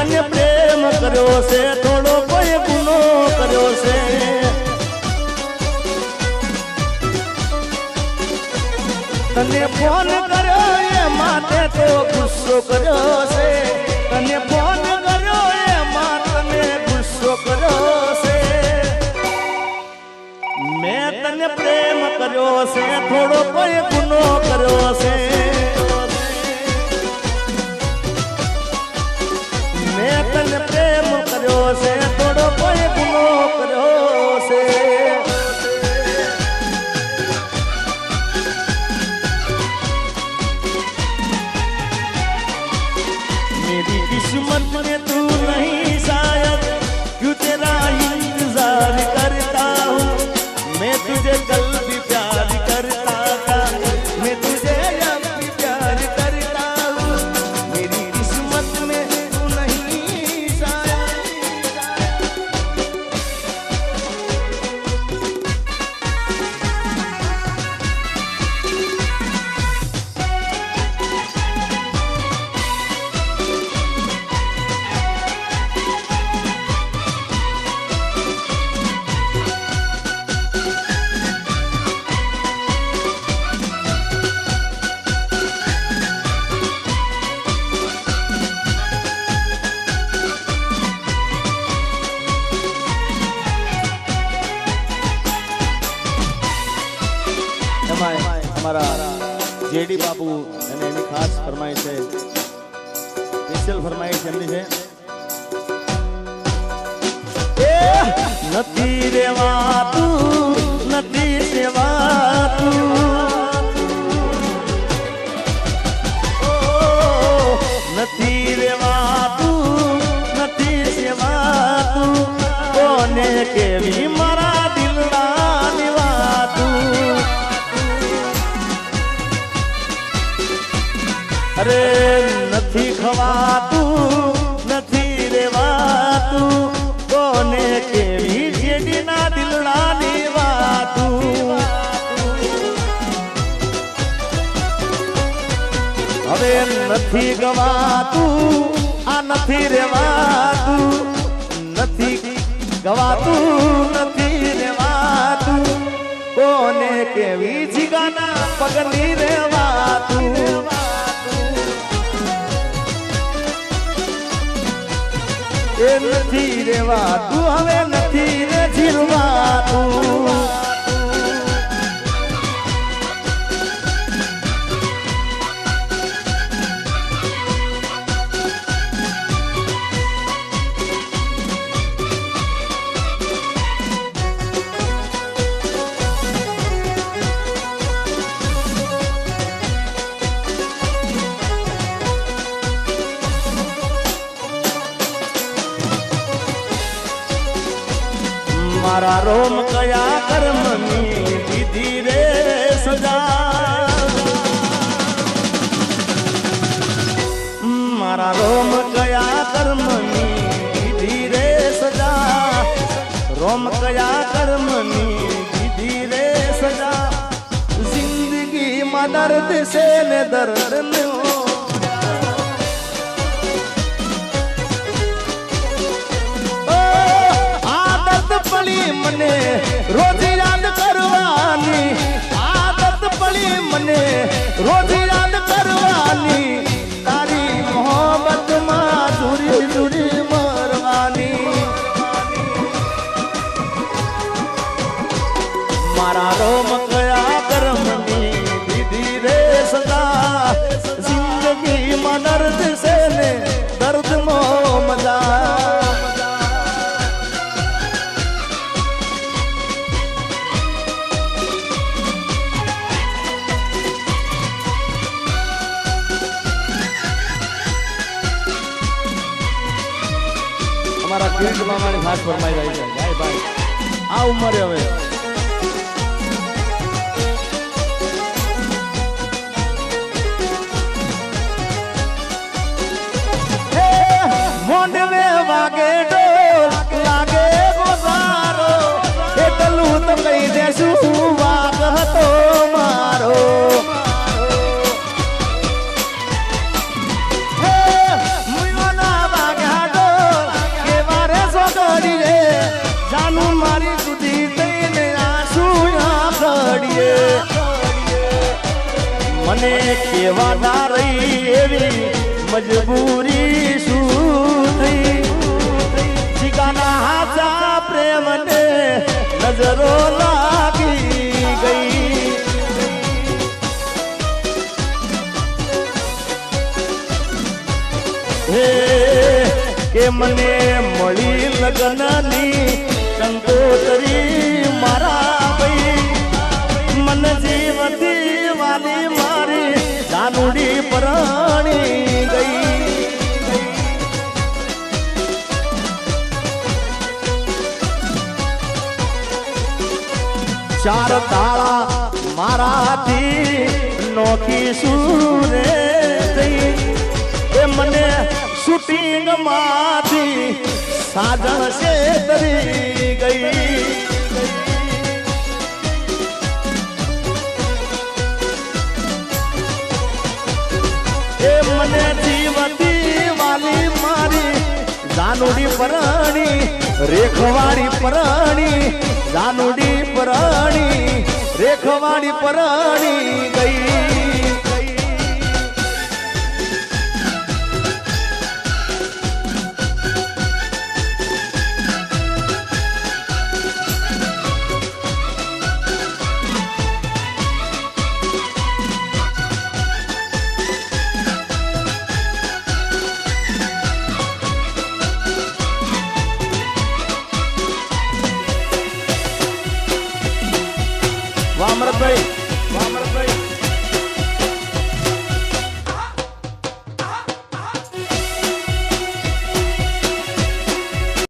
તને પ્રેમ કર્યો છે થોડો કોઈ ગુનો કર્યો છે તને ફોન કર્યો એ માટે તો ગુસ્સો કર્યો છે તને ફોન કર્યો એ માટે ગુસ્સો કર્યો છે મેં તને પ્રેમ કર્યો છે થોડો કોઈ ગુનો કર્યો છે મેં તને પ્રેમ કર્યો છે થોડો કોઈ ગુનો કર્યો છે मेरी किस्मत में तू नहीं शायद क्यों तेरा इंतजार करता हूँ मैं तुझे कल भी प्यार करता था मैं तुझे अब भी प्यार करता हूँ मेरी किस्मत में तू नहीं शायद हमारा जेडी बाबू અને એની ખાસ ફરમાઈશ છે સ્પેશિયલ ફરમાઈશ એમની છે નથી રેવાતું નથી સેવાતું નથી રેવાતું નથી સેવાતું કોને કેવી મારા દિલના નિવાતું અરે નથી ખવાતું નથી રેવાતું કોને કેવી જેડીના દિલના નિવાતું હવે નથી ગવાતું આ નથી રેવાતું નથી ગવાતું નથી રેવાતું કોને કેવી જીગાના પગની રેવાતું એ નથી રેવાતું હવે નથી રે જીરવાતું મારા રોમ કયા કર્મની દીધી રે સજા મારા રોમ કયા કર્મની દીધી રે સજા રોમ કયા કર્મની દીધી રે સજા જિંદગીમાં દર્દ છે ને દર્દ મને રોજ યાદ કરવાની આદત પડી મને રોજ યાદ કરવાની તારી મોહબ્બતમાં દૂરી દૂરી મરવાની મારા રોમ કયા કર્મની દીધી રે સદા જિંદગીમાં દર્દ છે ને દર્દમાં મજા हमारा किरण मामाની ખાસ ફરમાઈ જાય છે ભાઈ ભાઈ આ ઉંમરે હવે મોંડવે વાગે ઢોલ લાગે ગોસારો એટલું તો કહી દેશું વાગ હતો મારો મુયોના વાગ્યા મને કેવા ના રહી એવી મજબૂરી શું થઈ જીગાના હાચા પ્રેમને નજરો લાગી ગઈ હે કે મને મળી લગ્નની કંકોતરી મારા ભાઈ મન જીવતી વાલી મારી જાનુડી પરણી ગઈ ચાર તાળા મારાથી નોખી સુરે થઈ એ મને શૂટિંગ માંથી સાજણ છેતરી ગઈ એ મને જીવતી વાલી મારી જાનુડી પરણી રેખવાડી પરણી જાનુડી પરણી રેખવાડી પરણી ગઈ